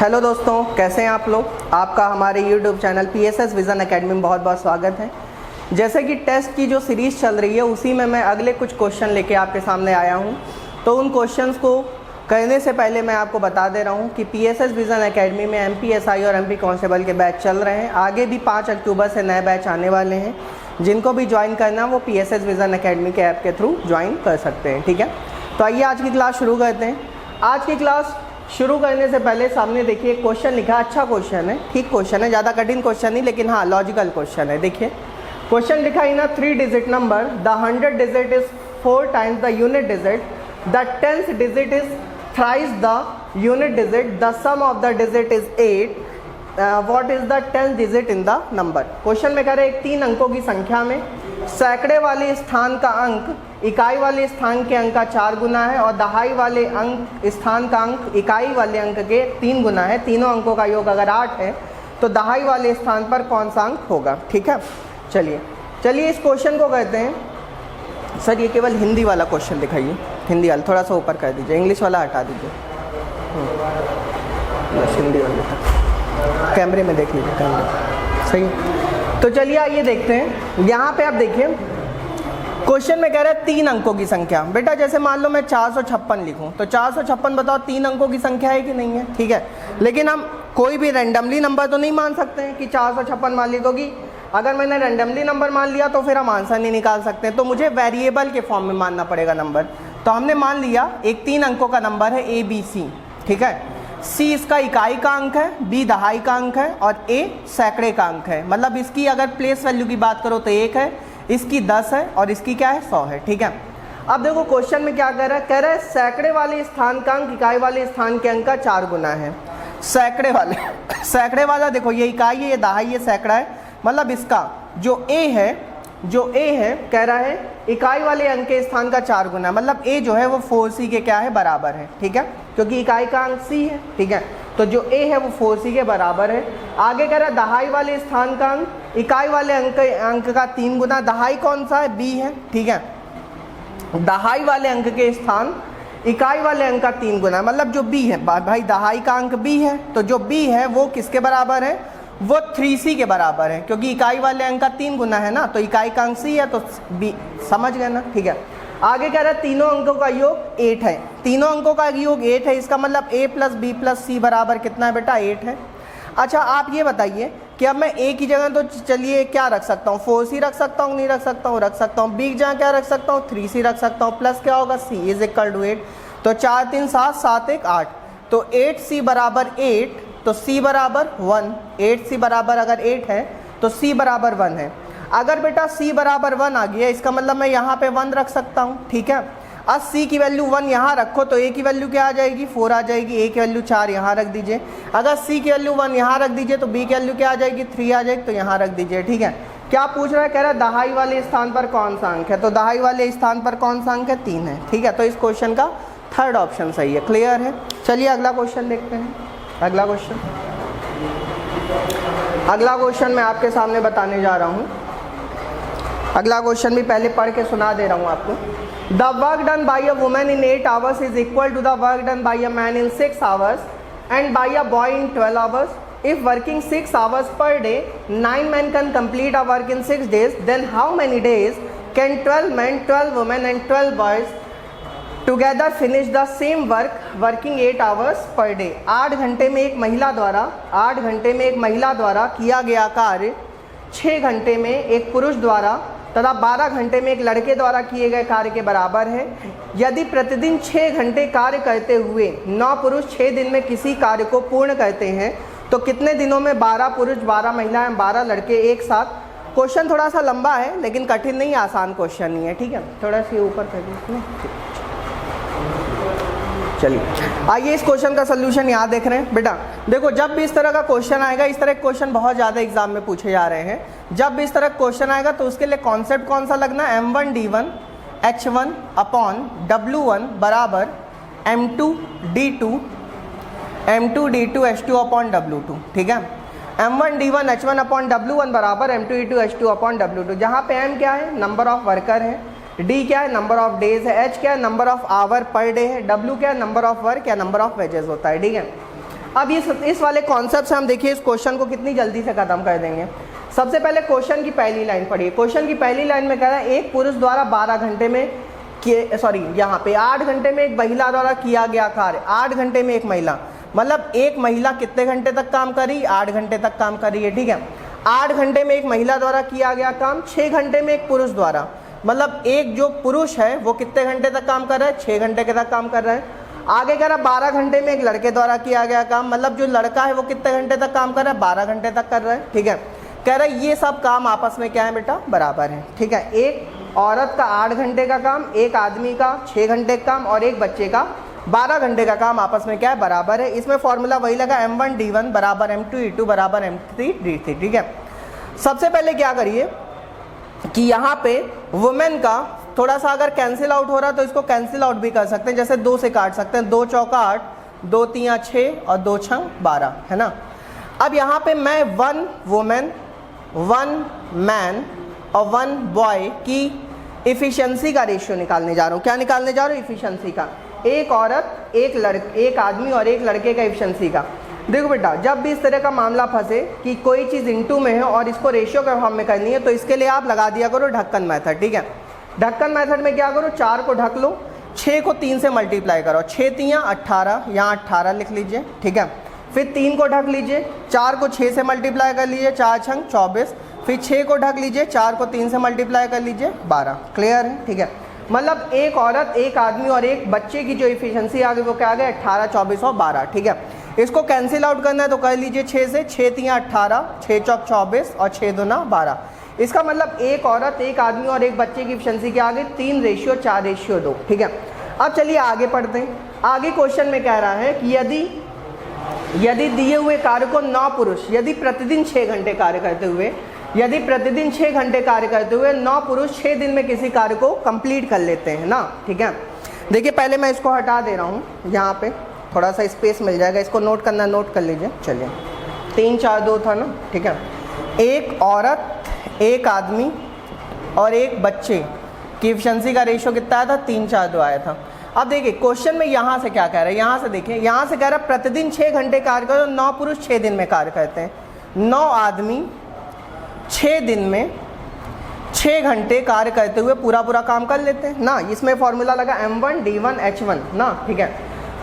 Hello दोस्तों, कैसे हैं आप लोग। आपका हमारे YouTube channel PSS vision academy में बहुत बहुत स्वागत है। जैसे कि टेस्ट की जो सीरीज़ चल रही है उसी में मैं अगले कुछ क्वेश्चन लेके आपके सामने आया हूं। तो उन क्वेश्चंस को करने से पहले मैं आपको बता दे रहा हूं कि PSS विज़न एकेडमी में MPSI और MP कांस्टेबल के बैच चल रहे हैं। आगे भी 5 अक्टूबर से नए बैच आने वाले हैं। जिनको भी ज्वाइन करना वो PSS विज़न एकेडमी के ऐप के थ्रू ज्वाइन कर सकते हैं। ठीक है, तो आइए आज की क्लास शुरू करते हैं। आज की क्लास शुरू करने से पहले सामने देखिए क्वेश्चन लिखा है। अच्छा क्वेश्चन है, ठीक क्वेश्चन है, ज़्यादा कठिन क्वेश्चन नहीं, लेकिन हाँ लॉजिकल क्वेश्चन है। देखिए क्वेश्चन लिखा है ना, 3 digit number, the 100 digit is 4 times the unit digit, the 10th digit is thrice the unit digit, the sum of the digit is 8, what is the 10th digit in the number. Question में कह रहे हैं 3 अंकों की संख्या में सैकड़े वाले स्थान का अंक इकाई वाले स्थान के अंक का 4 गुना है और दहाई वाले अंक स्थान का अंक इकाई वाले अंक के 3 गुना है। तीनों अंकों का योग अगर 8 है तो दहाई वाले स्थान पर कौन सा अंक होगा। ठीक है, चलिए इस क्वेश्चन को कहते हैं। सर ये केवल हिंदी वाला क्वेश्चन दिखाइए, हिंदी वाला थोड़ा सा ऊपर कर दीजिए, इंग्लिश वाला हटा दीजिए, बस हिंदी वाला कैमरे में देख लीजिए, कैमरे सही है। तो चलिए आइए देखते हैं। यहाँ पे आप देखिए क्वेश्चन में कह रहा है 3 अंकों की संख्या। बेटा जैसे मान लो मैं 456 लिखूं तो 456 बताओ 3 अंकों की संख्या है कि नहीं है। ठीक है, लेकिन हम कोई भी रैंडमली नंबर तो नहीं मान सकते हैं कि 456 मान ली, क्योंकि अगर मैंने रैंडमली नंबर मान लिया तो फिर हम आंसर नहीं निकाल सकते। तो मुझे वेरिएबल के फॉर्म में मानना पड़ेगा नंबर। तो हमने मान लिया एक 3 अंकों का नंबर है ABC। ठीक है, C इसका इकाई का अंक है, B दहाई का अंक है और A सैकड़े का अंक है। मतलब इसकी अगर प्लेस वैल्यू की बात करो तो 1 है, इसकी 10 है और इसकी क्या है 100 है। ठीक है, अब देखो क्वेश्चन में क्या कह रहा है, कह रहा है सैकड़े वाले स्थान का अंक इकाई वाले स्थान के अंक का 4 गुना है। सैकड़े वाला देखो ये इकाई है, ये दहाई, ये सैकड़ा है। मतलब इसका जो A है कह रहा है इकाई वाले अंक के स्थान का 4 गुना, मतलब A जो है वो 4C के क्या है बराबर है। ठीक है, क्योंकि इकाई का अंक C है। ठीक है, तो जो A है वो 4C के बराबर है। आगे कह रहा है दहाई वाले स्थान का अंक इकाई वाले अंक का 3 गुना। दहाई कौन सा है, B है। ठीक है, दहाई वाले अंक के स्थान इकाई वाले अंक का 3 गुना, मतलब जो B है भाई, दहाई का अंक B है, तो जो B है वो किसके बराबर है, वो 3C के बराबर है, क्योंकि इकाई वाले अंक का 3 गुना है ना, तो इकाई का अंक C है तो B, समझ गए ना। ठीक है, आगे कह रहा है तीनों अंकों का योग 8 है। तीनों अंकों का योग 8 है, इसका मतलब A + B + C बराबर कितना है बेटा, 8 है। अच्छा आप ये बताइए कि अब मैं A की जगह तो चलिए क्या रख सकता हूँ, 4C रख सकता हूँ, नहीं रख सकता हूँ, रख सकता हूँ। B की जगह क्या रख सकता हूँ, 3C रख सकता हूँ, प्लस क्या होगा C = 8। तो 4 3 7 7 1 8, तो 8C बराबर 8, तो C बराबर 1। 8C बराबर अगर 8 है तो C बराबर 1 है। अगर बेटा C बराबर 1 आ गया, इसका मतलब मैं यहाँ पे 1 रख सकता हूँ। ठीक है, अब C की वैल्यू 1 यहाँ रखो तो A की वैल्यू क्या आ जाएगी, 4 आ जाएगी। A की वैल्यू 4 यहाँ रख दीजिए। अगर C की वैल्यू 1 यहाँ रख दीजिए तो B की वैल्यू क्या आ जाएगी, 3 आ जाएगी, तो यहाँ रख दीजिए। ठीक है, क्या पूछ रहा है, कह रहा है दहाई वाले स्थान पर कौन सा अंक है, तो दहाई वाले स्थान पर कौन सा अंक है, 3 है। ठीक है, तो इस क्वेश्चन का 3rd ऑप्शन सही है। क्लियर है, चलिए अगला क्वेश्चन देखते हैं। अगला क्वेश्चन मैं आपके सामने बताने जा रहा हूँ। अगला क्वेश्चन भी पहले पढ़ के सुना दे रहा हूँ आपको। The work done by a women in 8 hours is equal to the work done by a man in 6 hours and by a boy in 12 hours. If working 6 hours per day, 9 men can complete a work in 6 days, then how many days can 12 men, 12 women and 12 boys together finish the same work working 8 hours per day? 8 घंटे में एक महिला द्वारा किया गया कार्य 6 घंटे में एक पुरुष द्वारा तथा 12 घंटे में एक लड़के द्वारा किए गए कार्य के बराबर है। यदि प्रतिदिन 6 घंटे कार्य करते हुए 9 पुरुष 6 दिन में किसी कार्य को पूर्ण करते हैं तो कितने दिनों में 12 पुरुष, 12 महिलाएं, 12 लड़के एक साथ। क्वेश्चन थोड़ा सा लंबा है लेकिन कठिन नहीं, आसान क्वेश्चन नहीं है। ठीक है, थोड़ा सा ऊपर कर दीजिए। चलिए आइए इस क्वेश्चन का सोल्यूशन यहाँ देख रहे हैं। बेटा देखो, जब भी इस तरह का क्वेश्चन आएगा, इस तरह के क्वेश्चन बहुत ज़्यादा एग्जाम में पूछे जा रहे हैं। जब भी इस तरह क्वेश्चन आएगा तो उसके लिए कॉन्सेप्ट कौन सा लगना है, M1D1 H1 अपॉन W1 बराबर M2D2 H2 अपॉन W2। ठीक है, M1D1 H1 अपॉन W1 बराबर M2D2 H2 अपॉन W2, जहाँ पे M क्या है, नंबर ऑफ वर्कर है, D क्या है, नंबर ऑफ डेज है, H क्या है, नंबर ऑफ आवर पर डे है, W क्या है, नंबर ऑफ वर्क या नंबर ऑफ वेजेस होता है। ठीक है, अब इस वाले कॉन्सेप्ट से हम देखिए इस क्वेश्चन को कितनी जल्दी से खत्म कर देंगे। सबसे पहले क्वेश्चन की पहली लाइन पढ़िए। क्वेश्चन की पहली लाइन में कह रहा है एक पुरुष द्वारा 12 घंटे में यहाँ पे 8 घंटे में एक महिला द्वारा किया गया कार्य। 8 घंटे में एक महिला, मतलब एक महिला कितने घंटे तक काम करी? 8 घंटे तक काम करी है, ठीक है। 8 घंटे में एक महिला द्वारा किया गया काम, 6 घंटे में एक पुरुष द्वारा, मतलब एक जो पुरुष है वो कितने घंटे तक काम कर रहा है? 6 घंटे के तक काम कर रहा है। आगे कह रहा 12 घंटे में एक लड़के द्वारा किया गया काम, मतलब जो लड़का है वो कितने घंटे तक काम कर रहा है? 12 घंटे तक कर रहा है, ठीक है। कह रहा है ये सब काम आपस में क्या है बेटा? बराबर है, ठीक है। एक औरत का 8 घंटे का काम, एक आदमी का 6 घंटे का काम और एक बच्चे का 12 घंटे का काम आपस में क्या है? बराबर है। इसमें फॉर्मूला वही लगा M1 D1 बराबर M2 E2 बराबर M3 D3, ठीक है। सबसे पहले क्या करिए कि यहाँ पे वुमेन का थोड़ा सा अगर कैंसिल आउट हो रहा है तो इसको कैंसिल आउट भी कर सकते हैं, जैसे 2 से काट सकते हैं। 2 चौका 8, 2 तियां 6 और 2 छंग 12, है ना। अब यहाँ पे मैं 1 वुमेन 1 मैन और 1 बॉय की इफिशिएंसी का रेशियो निकालने जा रहा हूँ। क्या निकालने जा रहा हूँ? इफिशिएंसी का। एक औरत, एक आदमी और एक लड़के का इफिशिएंसी का। देखो बेटा, जब भी इस तरह का मामला फंसे कि कोई चीज़ इनटू में है और इसको रेशियो के फॉर्म में करनी है तो इसके लिए आप लगा दिया करो ढक्कन मेथड, ठीक है। ढक्कन मेथड में क्या करो? 4 को ढक लो, 6 को 3 से मल्टीप्लाई करो, 6 तियां 18, यहाँ 18 लिख लीजिए, ठीक है। फिर 3 को ढक लीजिए, 4 को 6 से मल्टीप्लाई कर लीजिए, 4 छंग 24, फिर 6 को ढक लीजिए, 4 को 3 से मल्टीप्लाई कर लीजिए, 12। क्लियर है, ठीक है। मतलब एक औरत, एक आदमी और एक बच्चे की जो इफिशिएंसी आ गई वो क्या आ गया? 18, 24 और 12, ठीक है। इसको कैंसिल आउट करना है तो कर लीजिए 6 से, 6 तियां 18, 6 चौक 24 और 6 दूना 12। इसका मतलब एक औरत, एक आदमी और एक बच्चे की इफिशिएंसी क्या आ गई? 3:4:2, ठीक है। अब चलिए आगे पढ़ते हैं। आगे क्वेश्चन में कह रहा है कि यदि दिए हुए कार्य को 9 पुरुष, यदि प्रतिदिन 6 घंटे कार्य करते हुए, यदि प्रतिदिन 6 घंटे कार्य करते हुए 9 पुरुष 6 दिन में किसी कार्य को कंप्लीट कर लेते हैं ना, ठीक है। देखिए पहले मैं इसको हटा दे रहा हूँ, यहाँ पे थोड़ा सा स्पेस मिल जाएगा, इसको नोट करना नोट कर लीजिए। चलिए 3 4 2 था ना, ठीक है। एक औरत, एक आदमी और एक बच्चे की इफिशिएंसी का रेशियो कितना आया था? 3:4:2 आया था। अब देखिए क्वेश्चन में यहाँ से क्या कह रहा है, यहाँ से देखिए, यहाँ से कह रहा है प्रतिदिन 6 घंटे कार्य करो, 9 पुरुष 6 दिन में कार्य करते हैं। 9 आदमी 6 दिन में 6 घंटे कार्य करते हुए पूरा काम कर लेते हैं ना। इसमें फॉर्मूला लगा M1 D1 H1 ना, ठीक है।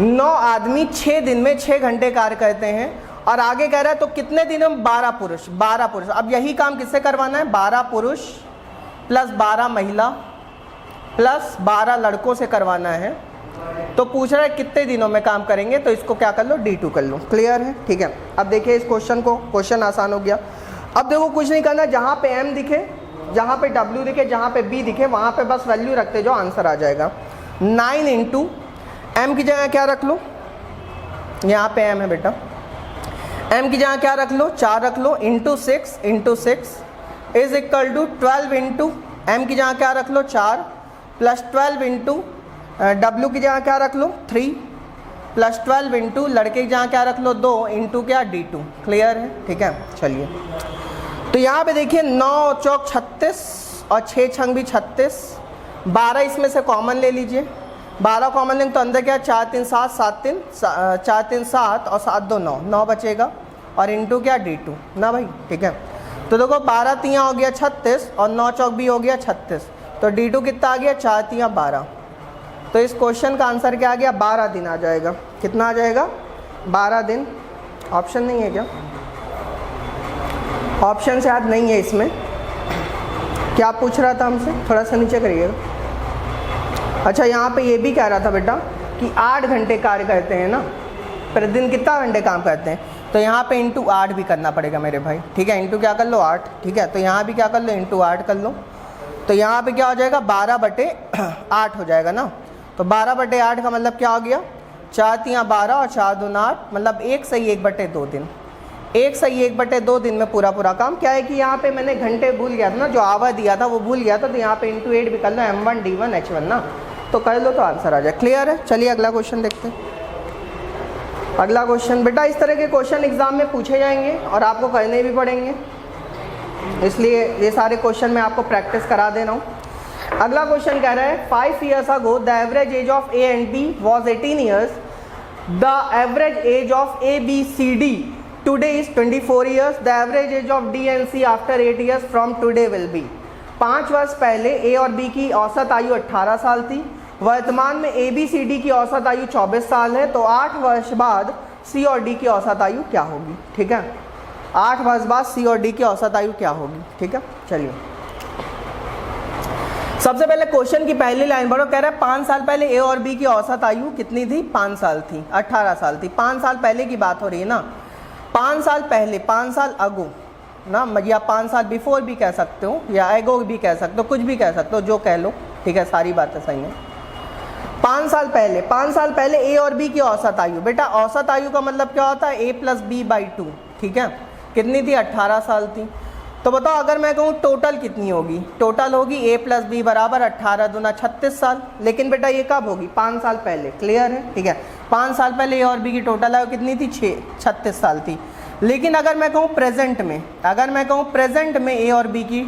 9 आदमी 6 दिन में 6 घंटे कार्य करते हैं और आगे कह रहा है तो कितने दिनों में? 12 पुरुष। 12 पुरुष। अब यही काम किससे करवाना है? 12 पुरुष प्लस 12 महिला प्लस 12 लड़कों से करवाना है। तो पूछ रहा है कितने दिनों में काम करेंगे, तो इसको क्या कर लो? D2 कर लो। क्लियर है, ठीक है। अब देखिए इस क्वेश्चन को, क्वेश्चन आसान हो गया। अब देखो कुछ नहीं करना, जहाँ पे M दिखे, जहाँ पे W दिखे, जहाँ पे B दिखे, वहाँ पे बस वैल्यू रखते जो आंसर आ जाएगा। 9 इंटू M की जगह क्या रख लो? यहाँ पे M है बेटा, M की जगह क्या रख लो? 4 रख लो, into 6 is equal to 12 into M की जगह क्या रख लो? 4 प्लस 12 इंटू W की जगह क्या रख लो? 3 प्लस 12 इंटू लड़के की जगह क्या रख लो? 2 इंटू क्या? D2। क्लियर है, ठीक है। चलिए तो यहाँ पे देखिए 9 चौक 36 और 6 छंग भी 36, 12 इसमें से कॉमन ले लीजिए। 12 कॉमन लेंगे तो अंदर क्या? 4 3 7 7 3 4 3 7 और 7 2 9, 9 बचेगा और इंटू क्या? D2 ना भाई, ठीक है। तो देखो 12 तियां हो गया 36 और 9 चौक भी हो गया 36, तो D2 कितना आ गया? 4 तियां 12। तो इस क्वेश्चन का आंसर क्या आ गया? 12 दिन आ जाएगा। कितना आ जाएगा? 12 दिन। ऑप्शन नहीं है क्या? ऑप्शन शायद नहीं है इसमें। क्या पूछ रहा था हमसे? थोड़ा सा नीचे करिएगा। अच्छा यहाँ पे ये भी कह रहा था बेटा कि 8 घंटे कार्य करते हैं ना, प्रतिदिन कितना घंटे काम करते हैं, तो यहाँ पे इंटू 8 भी करना पड़ेगा मेरे भाई, ठीक है। इंटू क्या कर लो? 8, ठीक है। तो यहाँ भी क्या कर लो? इंटू 8 कर लो। तो यहाँ पे क्या हो जाएगा? 12/8 हो जाएगा ना। तो 12/8 का मतलब क्या हो गया? 4 तियां 12 और 4 दूना 8, मतलब 1 सही 1/2 दिन। 1 सही 1/2 दिन में पूरा काम। क्या है कि यहाँ पे मैंने घंटे भूल गया था ना, जो आवर दिया था वो भूल गया था, तो यहाँ पे इंटू 8 भी कर लो, M1 D1 H1 ना, तो कर लो तो आंसर आ जाए। क्लियर है। चलिए अगला क्वेश्चन देखते हैं। अगला क्वेश्चन बेटा, इस तरह के क्वेश्चन एग्जाम में पूछे जाएंगे और आपको करने भी पड़ेंगे, इसलिए ये सारे क्वेश्चन मैं आपको प्रैक्टिस करा दे रहा हूँ। अगला क्वेश्चन कह रहा है 5 years ago the average age of A and B was 18 years the average age of A B C D today is 24 years, the average age of D and C after 8 years from today will be. 5 वर्ष पहले ए और B की औसत आयु 18 साल थी, वर्तमान में ए बी सी डी की औसत आयु 24 साल है, तो 8 वर्ष बाद सी और डी की औसत आयु क्या होगी। ठीक है, 8 वर्ष बाद सी और डी की औसत आयु क्या होगी। ठीक है, चलिए सबसे पहले क्वेश्चन की पहली लाइन पढ़ो। कह रहा है 5 साल पहले ए और बी की औसत आयु कितनी थी, 5 साल थी, 18 साल थी। 5 साल पहले की बात हो रही है ना, 5 साल पहले, 5 साल अगो ना, या 5 साल बिफोर भी कह सकते हो, या एगो भी कह सकते हो, कुछ भी कह सकते हो, जो कह लो। ठीक है, सारी बातें सही है। 5 साल पहले, 5 साल पहले ए और बी की औसत आयु। बेटा औसत आयु का मतलब क्या होता है, ए प्लस बी बाई 2। ठीक है, कितनी थी, 18 साल थी। तो बताओ अगर मैं कहूँ टोटल कितनी होगी, टोटल होगी ए प्लस बी बराबर 18 दूना 36 साल। लेकिन बेटा ये कब होगी, 5 साल पहले। क्लियर है। ठीक है, 5 साल पहले ए और बी की टोटल आयु कितनी थी, 36 साल थी। लेकिन अगर मैं कहूँ प्रेजेंट में, अगर मैं कहूँ प्रेजेंट में ए और बी की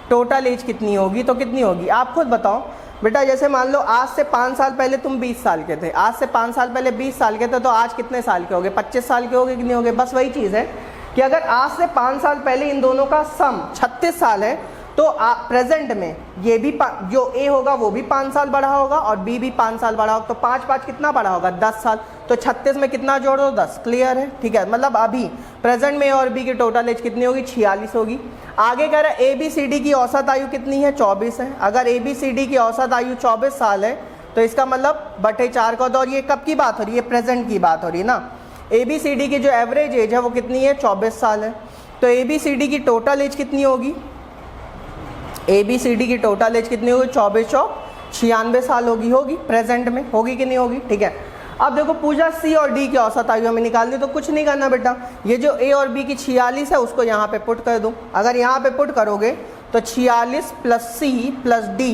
टोटल एज कितनी होगी, तो कितनी होगी आप खुद बताओ। बेटा जैसे मान लो आज से 5 साल पहले तुम 20 साल के थे, आज से 5 साल पहले 20 साल के थे, तो आज कितने साल के होगे, 25 साल के होगे कि नहीं होगे। बस वही चीज़ है कि अगर आज से 5 साल पहले इन दोनों का सम 36 साल है, तो प्रेजेंट में ये भी जो ए होगा वो भी 5 साल बढ़ा होगा और बी भी 5 साल बढ़ा होगा, तो 5 कितना बढ़ा होगा, 10 साल। तो 36 में कितना जोड़ दो, 10। क्लियर है। ठीक है, मतलब अभी प्रेजेंट में ए और बी की टोटल एज कितनी होगी, 46 होगी। आगे कह रहा है ए बी सी डी की औसत आयु कितनी है, 24 है। अगर ए बी सी डी की औसत आयु 24 साल है, तो इसका मतलब बटे 4 का दौर। ये कब की बात हो रही है, प्रेजेंट की बात हो रही है ना। ए बी सी डी की जो एवरेज एज है वो कितनी है, 24 साल है। तो ए बी सी डी की टोटल एज कितनी होगी, ए बी सी डी की टोटल एज कितनी होगी, 24 96 साल होगी प्रेजेंट में, होगी कि नहीं होगी। ठीक है, अब देखो पूछा सी और डी की औसत आयु हमें निकालनी, तो कुछ नहीं करना बेटा, ये जो ए और बी की 46 है उसको यहाँ पे पुट कर दो। अगर यहाँ पे पुट करोगे तो 46 plus C plus D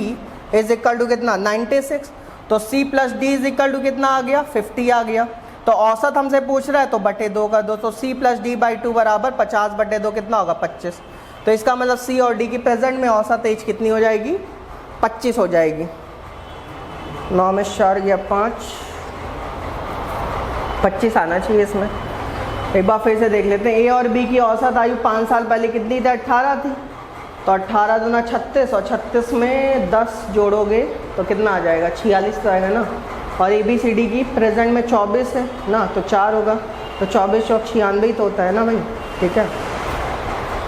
is equal to कितना, 96। तो C plus D is equal to कितना आ गया, 50 आ गया। तो औसत हमसे पूछ रहा है तो बटे 2 कर दो, तो सी प्लस डी बाई 2 बराबर 50 बटे 2 कितना होगा, 25। तो इसका मतलब सी और डी की प्रेजेंट में औसत एज कितनी हो जाएगी, 25 हो जाएगी। 9 में 4 गया 5, 25 आना चाहिए इसमें। एक बार फिर से देख लेते हैं, ए और बी की औसत आयु 5 साल पहले कितनी थी, 18 थी। तो 18 दूना 36 और 36 में 10 जोड़ोगे तो कितना आ जाएगा, 46 तो आएगा ना। और ए बी सी डी की प्रेजेंट में 24 है ना, तो 4 होगा। तो 24 और 96 तो होता है ना भाई। ठीक है,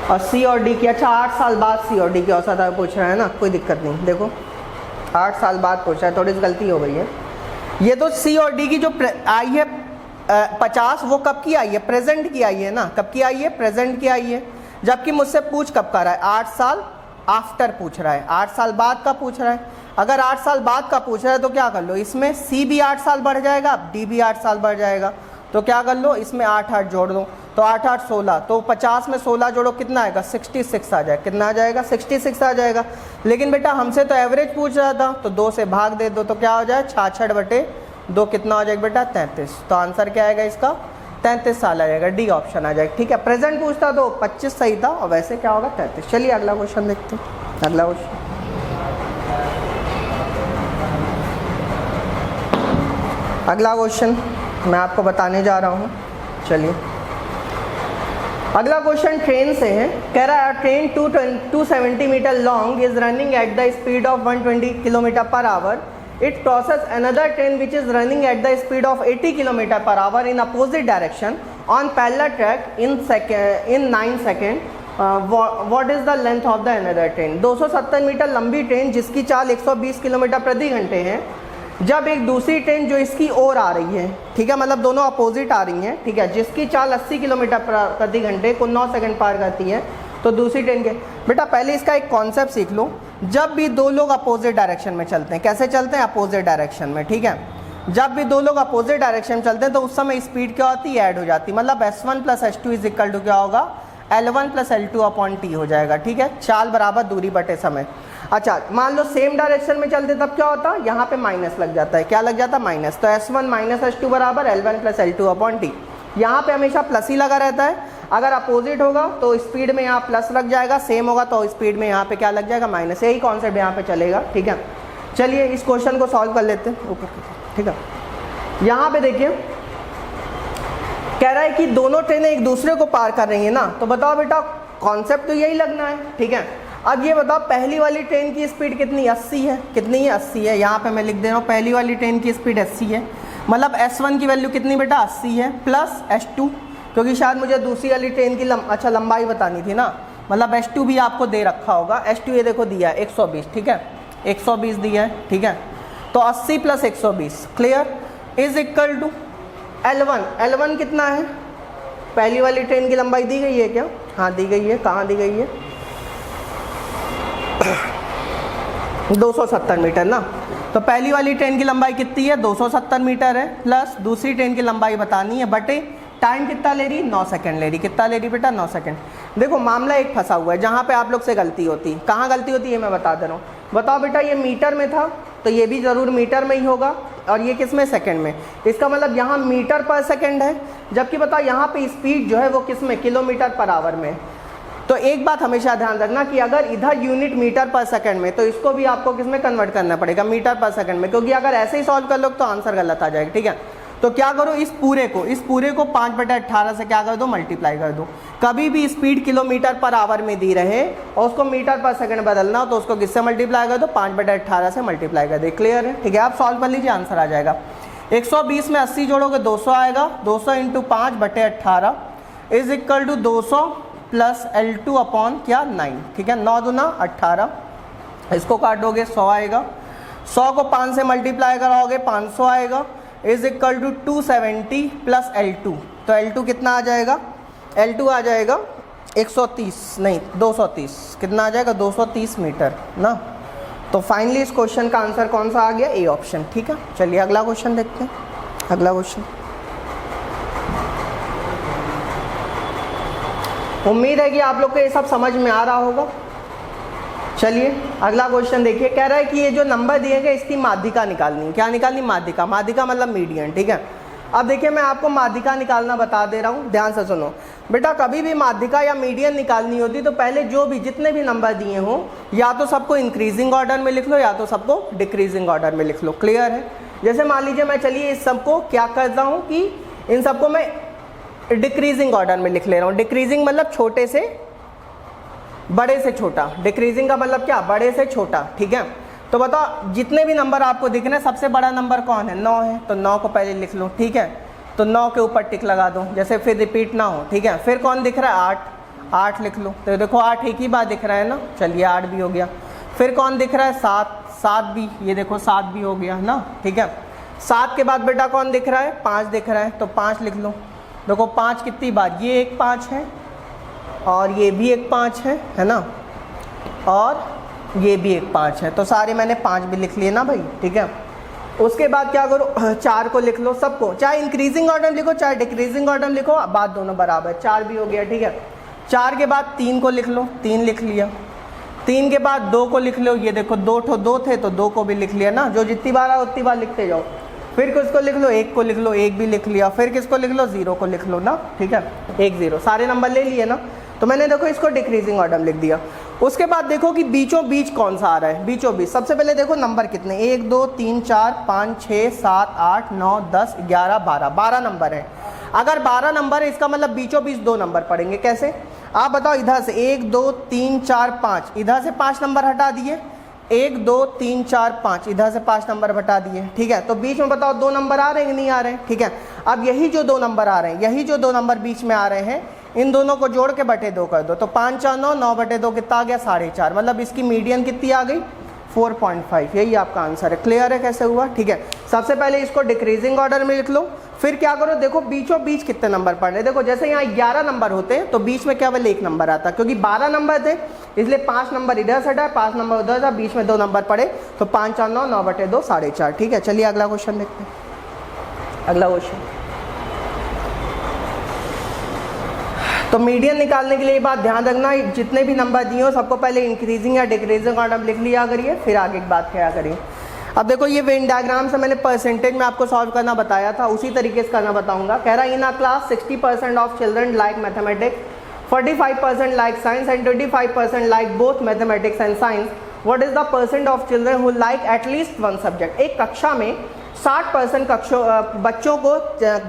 और सी और डी की, अच्छा 8 साल बाद सी और डी की औसत आयु पूछ रहा है ना, कोई दिक्कत नहीं। देखो 8 साल बाद पूछ रहा है, थोड़ी सी गलती हो गई है। ये तो सी और डी की जो आई है 50, वो कब की आई है, प्रेजेंट की आई है ना। कब की आई है, प्रेजेंट की आई है। जबकि मुझसे पूछ कब कर रहा है, 8 साल आफ्टर पूछ रहा है, 8 साल बाद का पूछ रहा है। अगर 8 साल बाद का पूछ रहा है तो क्या कर लो, इसमें सी भी 8 साल बढ़ जाएगा, डी भी 8 साल बढ़ जाएगा। तो क्या कर लो, इसमें 8 जोड़ दो, तो 8 16, तो 50 में 16 जोड़ो कितना आएगा, 66 आ जाएगा। कितना आ जाएगा, 66 आ जाएगा। लेकिन बेटा हमसे तो एवरेज पूछ रहा था, तो 2 से भाग दे दो, तो क्या हो जाए, 66 बटे 2 कितना हो जाएगा बेटा, 33। तो आंसर क्या आएगा इसका, 33 साल आ जाएगा, डी ऑप्शन आ जाएगा। ठीक है, प्रेजेंट पूछता तो 25 सही था, और वैसे क्या होगा, 33। चलिए अगला क्वेश्चन देखते हैं। अगला क्वेश्चन, अगला क्वेश्चन मैं आपको बताने जा रहा हूँ। चलिए अगला क्वेश्चन ट्रेन से है। कह रहा है train 270 metre long is running at the speed of 120 kilometre पर hour. It crosses another train which is running at the speed of 80 km per hour in opposite direction on parallel track in 9 seconds. What is the length of the another train? 270 metre लंबी train जिसकी चाल 120 kilometre प्रति घंटे है, जब एक दूसरी train जो इसकी ओर आ रही है, ठीक है, मतलब दोनों अपोजिट आ रही हैं, ठीक है, जिसकी चाल 80 किलोमीटर प्रति घंटे को 9 सेकंड पार करती है, तो दूसरी ट्रेन के। बेटा पहले इसका एक कॉन्सेप्ट सीख लो। जब भी दो लोग अपोजिट डायरेक्शन में चलते हैं, कैसे चलते हैं, अपोजिट डायरेक्शन में, ठीक है, जब भी दो लोग अपोजिट डायरेक्शन में चलते हैं तो उस समय स्पीड क्या होती है, ऐड हो जाती है। मतलब s1 plus s2 is equal to क्या होगा, L1 plus L2 upon T हो जाएगा। ठीक है, चाल बराबर दूरी बटे समय। अच्छा मान लो सेम डायरेक्शन में चलते तब क्या होता है, यहाँ पे माइनस लग जाता है। क्या लग जाता है, माइनस। तो s1 माइनस s2 बराबर L1 plus L2 upon T। यहाँ पे हमेशा प्लस ही लगा रहता है। अगर अपोजिट होगा तो स्पीड में यहाँ प्लस लग जाएगा, सेम होगा तो स्पीड में यहाँ पे क्या लग जाएगा, माइनस। यही कॉन्सेप्ट यहाँ पे चलेगा। ठीक है, चलिए इस क्वेश्चन को सॉल्व कर लेते हैं ऊपर। ठीक है, यहाँ पे देखिए कह रहा है कि दोनों ट्रेनें एक दूसरे को पार कर रही है ना, तो बताओ बेटा कॉन्सेप्ट तो यही लगना है, ठीक है। अब ये बताओ पहली वाली ट्रेन की स्पीड कितनी 80 है, कितनी है 80 है, यहाँ पे मैं लिख दे रहा हूँ पहली वाली ट्रेन की स्पीड 80 है, मतलब S1 की वैल्यू कितनी बेटा 80 है प्लस S2, क्योंकि शायद मुझे दूसरी वाली ट्रेन की लंबाई बतानी थी ना, मतलब S2 भी आपको दे रखा होगा। S2 ये देखो दिया है 120, ठीक है 120 दिया है, ठीक है। तो 80 plus 120 clear is equal to L1, L1 कितना है, पहली वाली ट्रेन की लंबाई दी गई है क्या, हाँ दी गई है, कहाँ दी गई है 270 मीटर ना, तो पहली वाली ट्रेन की लंबाई कितनी है 270 मीटर है, प्लस दूसरी ट्रेन की लंबाई बतानी है बटे टाइम कितना ले रही 9 सेकंड ले रही, कितना ले रही बेटा 9 सेकंड। देखो मामला एक फंसा हुआ है जहाँ पे आप लोग से गलती होती है, कहाँ गलती होती है मैं बता दे रहा हूँ। बताओ बेटा ये मीटर में था तो ये भी ज़रूर मीटर में ही होगा, और ये किस में सेकंड में, इसका मतलब यहाँ मीटर पर सेकंड है, जबकि बताओ यहाँ पे स्पीड जो है वो किस में किलोमीटर पर आवर में। तो एक बात हमेशा ध्यान रखना कि अगर इधर यूनिट मीटर पर सेकंड में, तो इसको भी आपको किस में कन्वर्ट करना पड़ेगा मीटर पर सेकंड में, क्योंकि अगर ऐसे ही सॉल्व कर लो तो आंसर गलत आ जाएगा, ठीक है। तो क्या करो इस पूरे को 5/18 से क्या कर दो मल्टीप्लाई कर दो। कभी भी स्पीड किलोमीटर पर आवर में दी रहे और उसको मीटर पर सेकंड बदलना हो तो उसको किससे मल्टीप्लाई कर दो 5/18 से मल्टीप्लाई कर दे, क्लियर है, ठीक है। आप सॉल्व कर लीजिए आंसर आ जाएगा। 120 में 80 जोड़ोगे 200 आएगा, 200 × 5/18 is equal to 200 plus L2 upon क्या 9, ठीक है 9 दूना 18, इसको काटोगे 100 आएगा, 100 को 5 से मल्टीप्लाई कराओगे 500 आएगा, is equal to 270 plus L2, तो L2 कितना आ जाएगा, L2 आ जाएगा 130 नहीं 230, कितना आ जाएगा 230 मीटर ना। तो फाइनली इस क्वेश्चन का आंसर कौन सा आ गया, ए ऑप्शन, ठीक है। चलिए अगला क्वेश्चन देखते हैं। अगला क्वेश्चन, उम्मीद है कि आप लोग को ये सब समझ में आ रहा होगा। चलिए अगला क्वेश्चन देखिए, कह रहा है कि ये जो नंबर दिए गए इसकी माध्यिका निकालनी है। क्या निकालनी, माध्यिका, माध्यिका मतलब मीडियन, ठीक है। अब देखिए मैं आपको माध्यिका निकालना बता दे रहा हूँ, ध्यान से सुनो बेटा। कभी भी माध्यिका या मीडियन निकालनी होती तो पहले जो भी जितने भी नंबर दिए हों या तो सबको इंक्रीजिंग ऑर्डर में लिख लो या तो सबको डिक्रीजिंग ऑर्डर में लिख लो, क्लियर है। जैसे मान लीजिए मैं चलिए इस सबको क्या करता हूँ कि इन सबको मैं डिक्रीजिंग ऑर्डर में लिख ले रहा हूँ। डिक्रीजिंग मतलब छोटे से बड़े से छोटा, डिक्रीजिंग का मतलब क्या, बड़े से छोटा, ठीक है। तो बताओ जितने भी नंबर आपको दिख रहे हैं सबसे बड़ा नंबर कौन है, 9 है, तो 9 को पहले लिख लो, ठीक है। तो 9 के ऊपर टिक लगा दो, जैसे फिर रिपीट ना हो, ठीक है। फिर कौन दिख रहा है, 8, 8 लिख लो, तो देखो 8 एक ही बार दिख रहा है ना, चलिए 8 भी हो गया। फिर कौन दिख रहा है, 7, 7 भी, ये देखो 7 भी हो गया ना, ठीक है। 7 के बाद बेटा कौन दिख रहा है, 5 दिख रहा है, तो 5 लिख लो। देखो 5 कितनी बार, ये एक 5 है और ये भी एक 5 है ना, और ये भी एक 5 है, तो सारे मैंने 5 भी लिख लिए ना भाई, ठीक है। उसके बाद क्या करो, 4 को लिख लो सबको, चाहे इंक्रीजिंग ऑर्डर लिखो चाहे डिक्रीजिंग ऑर्डर लिखो, बात दोनों बराबर, 4 भी हो गया, ठीक है। 4 के बाद 3 को लिख लो, 3 लिख लिया। 3 के बाद 2 को लिख लो, ये देखो 2 थे तो 2 को भी लिख लिया ना, जो जितनी बार आए उतनी बार लिखते जाओ। फिर किसको लिख लो, 1 को लिख लो, 1 भी लिख लिया। फिर किसको लिख लो, 0 को लिख लो ना, ठीक है, 1 0, सारे नंबर ले लिए ना। तो मैंने देखो इसको डिक्रीजिंग ऑर्डर लिख दिया। उसके बाद देखो कि बीचों बीच कौन सा आ रहा है, बीचों बीच सबसे पहले देखो नंबर कितने, 1 2 3 4 5 6 7 8 9 10 11 12, 12 नंबर है। अगर 12 नंबर है इसका मतलब बीचों बीच 2 नंबर पड़ेंगे, कैसे आप बताओ। इधर से 1 2 3 4 5, इधर से 5 नंबर हटा दिए, 1 2 3 4 5, इधर से 5 नंबर हटा दिए, ठीक है। तो बीच में बताओ 2 नंबर आ रहे हैं कि नहीं आ रहे हैं, ठीक है। अब यही जो 2 नंबर आ रहे हैं, यही जो 2 नंबर बीच में आ रहे हैं, इन दोनों को जोड़ के बटे 2 कर दो, तो 5 4 9, 9 बटे 2 कितना आ गया, 4.5, मतलब इसकी मीडियन कितनी आ गई 4.5, यही आपका आंसर है। क्लियर है कैसे हुआ, ठीक है। सबसे पहले इसको डिक्रीजिंग ऑर्डर में लिख लो, फिर क्या करो, देखो बीचों बीच कितने नंबर पड़ रहे, देखो जैसे यहाँ 11 नंबर होते हैं तो बीच में केवल 1 नंबर आता, क्योंकि 12 नंबर थे इसलिए 5 नंबर इधर से हटा, 5 नंबर उधर था, बीच में 2 नंबर पड़े, तो 5 4 9, 9 बटे 2 4.5, ठीक है। चलिए अगला क्वेश्चन देखते हैं। अगला क्वेश्चन, तो मीडियन निकालने के लिए ये बात ध्यान रखना, जितने भी नंबर दिए हो सबको पहले इंक्रीजिंग या डिक्रीजिंग ऑर्डर लिख लिया करिए, फिर आगे की बात क्या करिए। अब देखो ये वेन डायग्राम से मैंने परसेंटेज में आपको सॉल्व करना बताया था, उसी तरीके से करना बताऊंगा। कह रहा है in a class 60% of children like mathematics, 45% like science and 25% like both mathematics and science. What is the percent of children who like at least one subject. एक कक्षा में 60% बच्चों को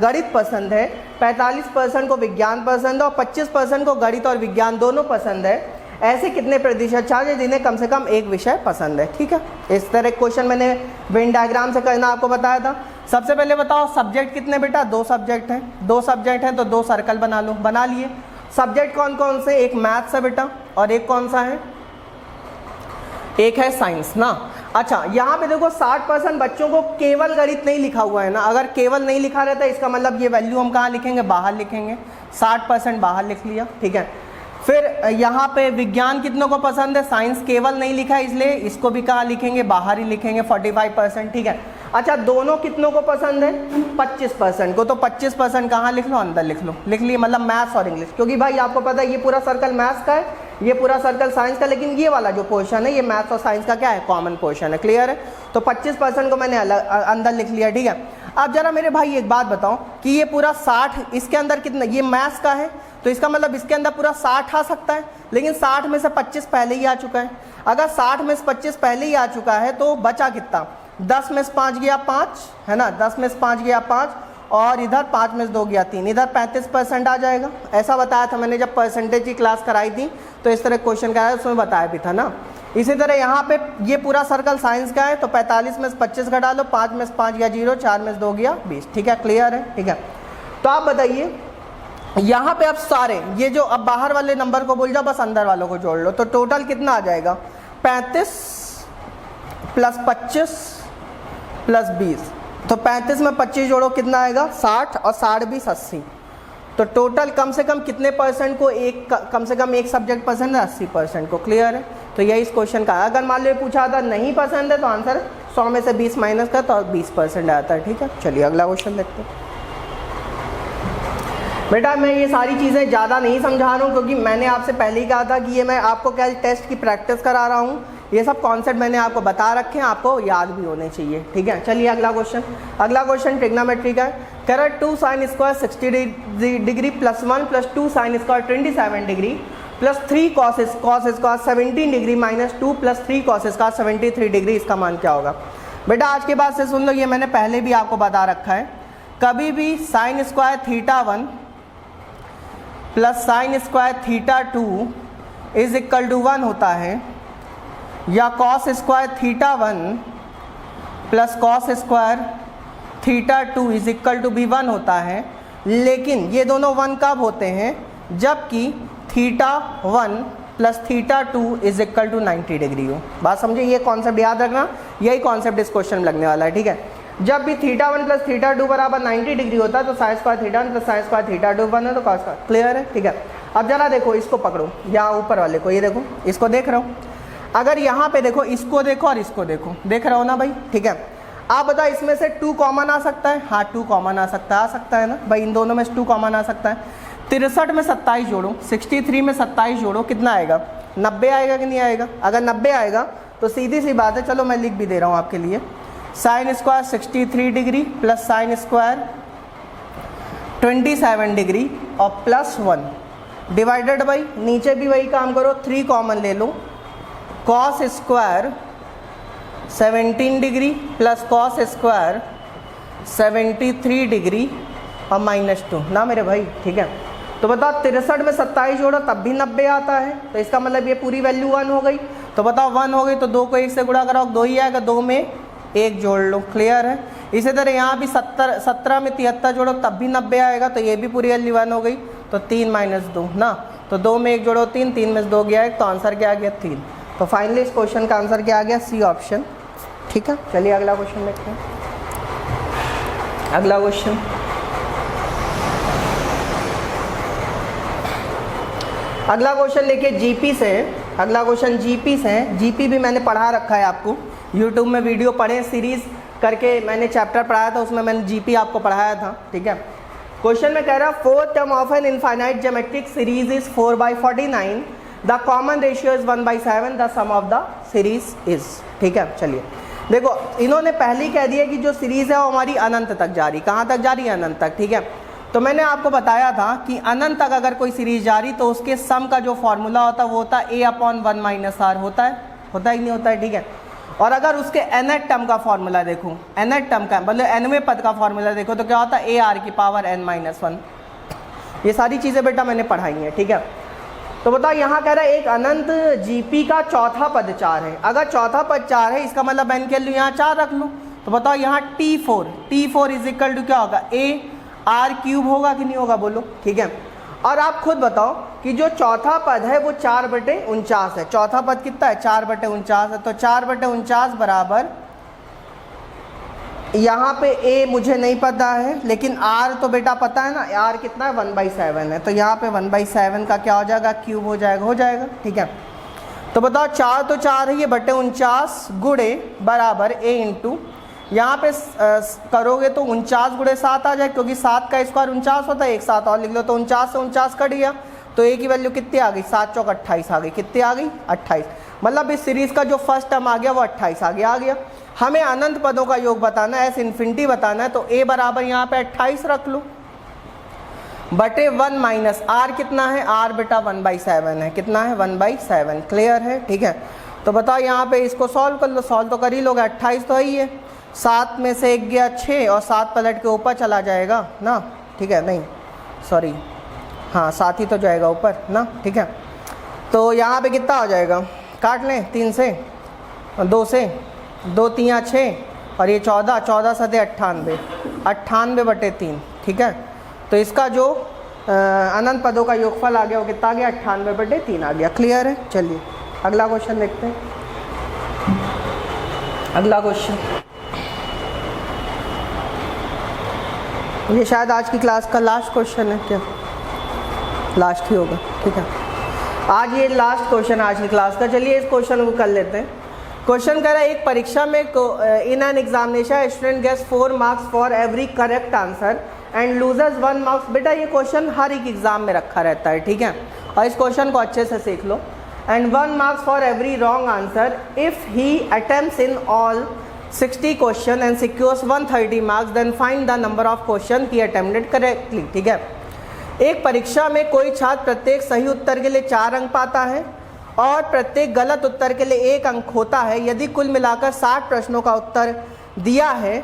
गणित पसंद है, 45% को विज्ञान पसंद है और 25% को गणित और विज्ञान दोनों पसंद है। ऐसे कितने प्रतिशत छात्र जिन्हें कम से कम एक विषय पसंद है। ठीक है, इस तरह क्वेश्चन मैंने वेन डायग्राम से करना आपको बताया था। सबसे पहले बताओ सब्जेक्ट कितने बेटा, 2 सब्जेक्ट हैं, 2 सब्जेक्ट हैं तो 2 सर्कल बना लो, बना लिए। सब्जेक्ट कौन कौन से, एक मैथ्स है बेटा और एक कौन सा है, एक है साइंस ना। अच्छा यहाँ पे देखो 60% बच्चों को केवल गणित नहीं लिखा हुआ है ना, अगर केवल नहीं लिखा रहता इसका मतलब ये वैल्यू हम कहाँ लिखेंगे, बाहर लिखेंगे, 60% बाहर लिख लिया। ठीक है, फिर यहाँ पे विज्ञान कितनों को पसंद है, साइंस केवल नहीं लिखा है इसलिए इसको भी कहाँ लिखेंगे, बाहर ही लिखेंगे, 45%। ठीक है, अच्छा दोनों कितनों को पसंद है, 25% को, तो 25% कहाँ लिख लो, अंदर लिख लो, लिख लिए, मतलब मैथ्स और इंग्लिश, क्योंकि भाई आपको पता है ये पूरा सर्कल मैथ्स का है, ये पूरा सर्कल साइंस का, लेकिन ये वाला जो पोर्शन है ये मैथ्स और साइंस का क्या है, कॉमन पोर्शन है। क्लियर है, तो 25% को मैंने अंदर लिख लिया। ठीक है, अब जरा मेरे भाई एक बात बताओ कि ये पूरा 60, इसके अंदर कितना, ये मैथ्स का है तो इसका मतलब इसके अंदर पूरा 60 आ सकता है, लेकिन 60 में से 25 पहले ही आ चुका है। अगर 60 में से 25 पहले ही आ चुका है तो बचा कितना, 10 में से 5 गया 5 है ना, 10 में से 5 गया 5 और इधर 5 में से 2 गया 3, इधर 35% आ जाएगा। ऐसा बताया था मैंने जब परसेंटेज की क्लास कराई थी, तो इस तरह क्वेश्चन कराया उसमें बताया भी था ना। इसी तरह यहाँ पे ये पूरा सर्कल साइंस का है तो 45 में से 25 घटा लो, 5 में से 5 गया 0, 4 में से 2 गया 20। ठीक है, क्लियर है। ठीक है, तो आप बताइए यहाँ पे अब सारे ये जो अब बाहर वाले नंबर को भूल जाओ, बस अंदर वालों को जोड़ लो, तो टोटल कितना आ जाएगा, 35 प्लस 25 प्लस 20, तो 35 में 25 जोड़ो कितना आएगा, 60 और 60 20 80, तो टोटल कम से कम कितने परसेंट को कम से कम एक सब्जेक्ट पसंद है, 80% को। क्लियर है, तो यही इस क्वेश्चन का। अगर मान लो पूछा था नहीं पसंद है तो आंसर 100 में से 20 माइनस का तो 20% आता है। ठीक है, चलिए अगला क्वेश्चन देखते हैं। बेटा मैं ये सारी चीज़ें ज़्यादा नहीं समझा रहा हूँ क्योंकि मैंने आपसे पहले ही कहा था कि ये मैं आपको क्या टेस्ट की प्रैक्टिस करा रहा हूँ, ये सब कॉन्सेप्ट मैंने आपको बता रखे हैं, आपको याद भी होने चाहिए। ठीक है, चलिए अगला क्वेश्चन। अगला क्वेश्चन ट्रिग्नोमेट्री का है। कह रहा है 2 sin square 60 degree plus 1 plus 2 sin square 27 degree plus 3 cos square 17 degree minus 2 plus 3 cos square 73 degree, इसका मान क्या होगा। बेटा आज के बाद से सुन लो, ये मैंने पहले भी आपको बता रखा है, कभी भी sin square theta 1 plus sin square theta 2 is equal to 1 होता है, या cos square theta 1 plus cos square theta 2 is equal to भी 1 होता है, लेकिन ये दोनों 1 कब होते हैं, जबकि theta 1 plus theta 2 is equal to 90 degree हो। बात समझे, ये कॉन्सेप्ट याद रखना, यही कॉन्सेप्ट इस क्वेश्चन में लगने वाला है। ठीक है, जब भी थीटा 1 प्लस थीटा 2 बराबर 90 डिग्री होता है तो sine square theta 1 plus sine square theta 2 1 है तो cos स्क्वायर। क्लियर है। ठीक है, अब जरा देखो इसको पकड़ो, यहाँ ऊपर वाले को, ये देखो इसको देख रहा हूँ, अगर यहाँ पे देखो इसको देखो और इसको देखो, देख रहे हो ना भाई। ठीक है, आप बताओ इसमें से 2 कॉमन आ सकता है, हाँ 2 कॉमन आ सकता है ना भाई, इन दोनों में से 2 कॉमन आ सकता है। 63 में 27 जोड़ो, 63 में 27 जोड़ो, कितना आएगा, 90 आएगा कि नहीं आएगा। अगर 90 आएगा तो सीधी सी बात है, चलो मैं लिख भी दे रहा हूँ आपके लिए, sine square 63 degree plus sine square 27 degree और प्लस 1 डिवाइडेड बाई, नीचे भी वही काम करो, 3 कॉमन ले लो, cos square 17 degree plus cos square 73 degree और माइनस 2 ना मेरे भाई। ठीक है, तो बताओ 63 में 27 जोड़ो तब भी 90 आता है, तो इसका मतलब ये पूरी वैल्यू 1 हो गई। तो बताओ 1 हो गई तो 2 को 1 से गुणा कराओ, 2 ही आएगा, 2 में 1 जोड़ लो। क्लियर है। इसी तरह यहाँ भी 17 में 73 जोड़ो तब भी 90 आएगा, तो ये भी पूरी वैल्यू 1 हो गई, तो 3 माइनस 2 ना, तो 2 में 1 जोड़ो 3, 3 में 2 गया 1, तो आंसर क्या आ गया 3। तो फाइनली इस क्वेश्चन का आंसर क्या आ गया, सी ऑप्शन। ठीक है, चलिए अगला क्वेश्चन देखते हैं। अगला क्वेश्चन, अगला क्वेश्चन देखिए जीपी से। अगला क्वेश्चन जीपी से है, जीपी भी मैंने पढ़ा रखा है आपको, यूट्यूब में वीडियो पढ़े सीरीज करके मैंने चैप्टर पढ़ाया था, उसमें मैंने जीपी आपको पढ़ाया था। ठीक है, क्वेश्चन में कह रहा है 4th term of an infinite geometric series is 4/49, the common ratio is 1/7, the sum of the series is. ठीक है, चलिए देखो इन्होंने पहले ही कह दिया कि जो सीरीज है वो हमारी अनंत तक जा रही, कहाँ तक जा रही है, अनंत तक। ठीक है, तो मैंने आपको बताया था कि अनंत तक अगर कोई सीरीज जा रही तो उसके सम का जो फॉर्मूला होता है वो होता है a/1 - r, होता है ही नहीं होता है। ठीक है, और अगर उसके nth टर्म का फॉर्मूला देखूं, nth टर्म का मतलब nवें पद का फॉर्मूला देखो तो क्या होता है AR⁻n-1। ये सारी चीज़ें बेटा मैंने पढ़ाई हैं, ठीक है। तो बताओ यहाँ कह रहा है एक अनंत GP का चौथा पद 4 है। अगर चौथा पद 4 है इसका मतलब n के लिए यहाँ 4 रख लूँ। तो बताओ यहाँ T4 इज इक्वल टू क्या होगा AR³ होगा कि नहीं होगा, बोलो, ठीक है। और आप खुद बताओ कि जो चौथा पद है वो 4/49 है। चौथा पद कितना है 4/49 है। तो 4/49 बराबर यहाँ पे A मुझे नहीं पता है, लेकिन R तो बेटा पता है ना, R कितना है 1/7 है। तो यहाँ पे 1/7 का क्या हो जाएगा क्यूब हो जाएगा, ठीक है। तो बताओ 4 तो 4 है, ये बटे 49 गुणे बराबर A इंटू यहाँ पे करोगे तो 49 गुणे 7 आ जाए, क्योंकि 7 का स्क्वायर 49 होता है। एक 7 और लिख लो तो 49 से 49 कट गया, तो A की वैल्यू कितनी आ गई 7 चौक 28 आ गई। कितनी आ गई 28। मतलब इस सीरीज का जो फर्स्ट टर्म आ गया वो 28 आगे आ गया। हमें अनंत पदों का योग बताना है, ऐसे इन्फिनिटी बताना है, तो A बराबर यहाँ पे 28 रख लो बटे 1 माइनस R कितना है, R बेटा 1/7 है। कितना है 1/7। क्लियर है, ठीक है। तो बताओ यहाँ पे इसको सॉल्व कर लो, सॉल्व तो कर ही लोगे। 28 तो है ही है, 7 में से 1 गया 6 और 7 पलट के ऊपर चला जाएगा ना, ठीक है। नहीं सॉरी, हाँ 7 ही तो जाएगा ऊपर ना, ठीक है। तो यहाँ पे कितना हो जाएगा, काट लें 3 से 2 से 2 3 6 और ये 14 7 98 बटे 3, ठीक है। तो इसका जो अनंत पदों का योगफल आ गया वो कितना आ गया 98/3 आ गया। क्लियर है। चलिए अगला क्वेश्चन देखते हैं। अगला क्वेश्चन, ये शायद आज की क्लास का लास्ट क्वेश्चन है, क्या लास्ट ही होगा, ठीक है। आज ये लास्ट क्वेश्चन आज की क्लास का। चलिए इस क्वेश्चन को कर लेते हैं। क्वेश्चन कह रहा है एक परीक्षा में in an examination student gets 4 marks for every correct answer and loses 1 marks. बेटा ये क्वेश्चन हर एक एग्जाम में रखा रहता है, ठीक है, और इस क्वेश्चन को अच्छे से सीख लो। And 1 marks for every wrong answer if he attempts in all 60 question and secures 130 marks then find the number of question he attempted correctly, ठीक है। एक परीक्षा में कोई छात्र प्रत्येक सही उत्तर के लिए 4 अंक पाता है और प्रत्येक गलत उत्तर के लिए 1 अंक होता है। यदि कुल मिलाकर 60 प्रश्नों का उत्तर दिया है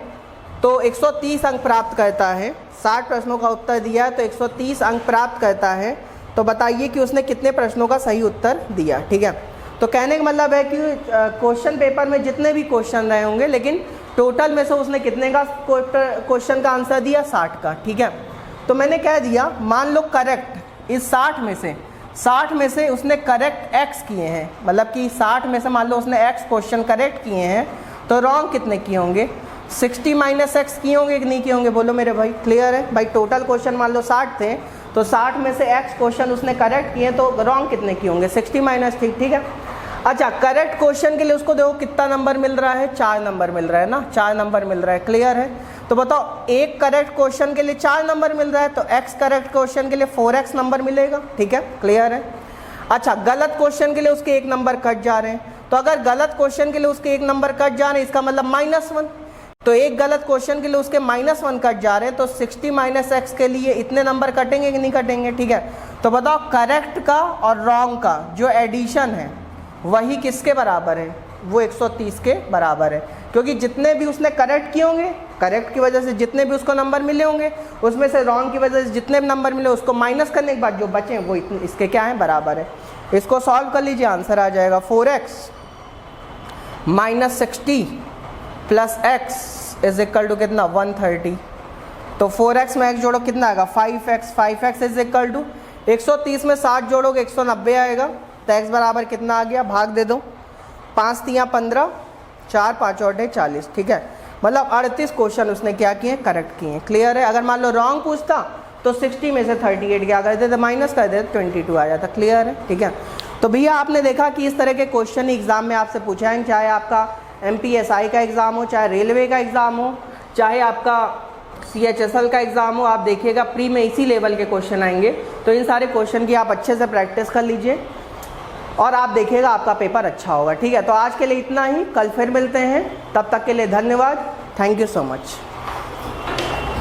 तो 130 अंक प्राप्त करता है। 60 प्रश्नों का उत्तर दिया है तो 130 अंक प्राप्त करता है। तो बताइए कि उसने कितने प्रश्नों का सही उत्तर दिया, ठीक है। तो कहने का मतलब है कि क्वेश्चन पेपर में जितने भी क्वेश्चन रहे होंगे, लेकिन टोटल में से उसने कितने का क्वेश्चन का आंसर दिया 60 का, ठीक है। तो मैंने कह दिया मान लो करेक्ट इस 60 में से उसने करेक्ट x किए हैं, मतलब कि 60 में से मान लो उसने x क्वेश्चन करेक्ट किए हैं, तो रॉन्ग कितने किए होंगे 60 माइनस x किए होंगे कि नहीं किए होंगे, बोलो मेरे भाई। क्लियर है भाई। टोटल क्वेश्चन मान लो 60 थे तो 60 में से x क्वेश्चन उसने करेक्ट किए तो रॉन्ग कितने किए होंगे 60 माइनस, ठीक है। अच्छा करेक्ट क्वेश्चन के लिए उसको देखो कितना नंबर मिल रहा है, 4 नंबर मिल रहा है ना, 4 नंबर मिल रहा है। क्लियर है। तो बताओ एक करेक्ट क्वेश्चन के लिए 4 नंबर मिल रहा है तो x करेक्ट क्वेश्चन के लिए 4x नंबर मिलेगा, ठीक है। क्लियर है। अच्छा गलत क्वेश्चन के लिए उसके 1 नंबर कट जा रहे हैं, तो अगर गलत क्वेश्चन के लिए उसके 1 नंबर कट जा रहे हैं इसका मतलब -1, तो एक गलत क्वेश्चन के लिए उसके -1 कट जा रहे हैं, तो 60 माइनस x के लिए इतने नंबर कटेंगे कि नहीं कटेंगे, ठीक है। तो बताओ करेक्ट का और रॉन्ग का जो एडिशन है वही किसके बराबर है, वो 130 के बराबर है, क्योंकि जितने भी उसने करेक्ट किए होंगे, करेक्ट की वजह से जितने भी उसको नंबर मिले होंगे, उसमें से रॉन्ग की वजह से जितने भी नंबर मिले उसको माइनस करने के बाद जो बचे वो इसके क्या है बराबर है। इसको सॉल्व कर लीजिए, आंसर आ जाएगा 4x minus 60 plus x is equal to कितना 130। तो 4x में x जोड़ो कितना आएगा 5x इज इक्वल टू 130 में 60 जोड़ोगे 190 आएगा। तो x बराबर कितना आ गया, भाग दे दो, 5 3 15, 4 5 8 40, ठीक है। मतलब 38 क्वेश्चन उसने क्या किए करेक्ट किए। क्लियर है। अगर मान लो रॉन्ग पूछता तो 60 में से 38 क्या कर देते, माइनस कर देते, 22 आ जाता। क्लियर है, ठीक है। तो भैया आपने देखा कि इस तरह के क्वेश्चन एग्जाम में आपसे पूछा है, चाहे आपका MPSI का एग्ज़ाम हो, चाहे रेलवे का एग्ज़ाम हो, चाहे आपका CHSL का एग्ज़ाम हो, आप देखिएगा प्री में इसी लेवल के क्वेश्चन आएंगे। तो इन सारे क्वेश्चन की आप अच्छे से प्रैक्टिस कर लीजिए और आप देखिएगा आपका पेपर अच्छा होगा, ठीक है। तो आज के लिए इतना ही, कल फिर मिलते हैं, तब तक के लिए धन्यवाद। Thank you so much.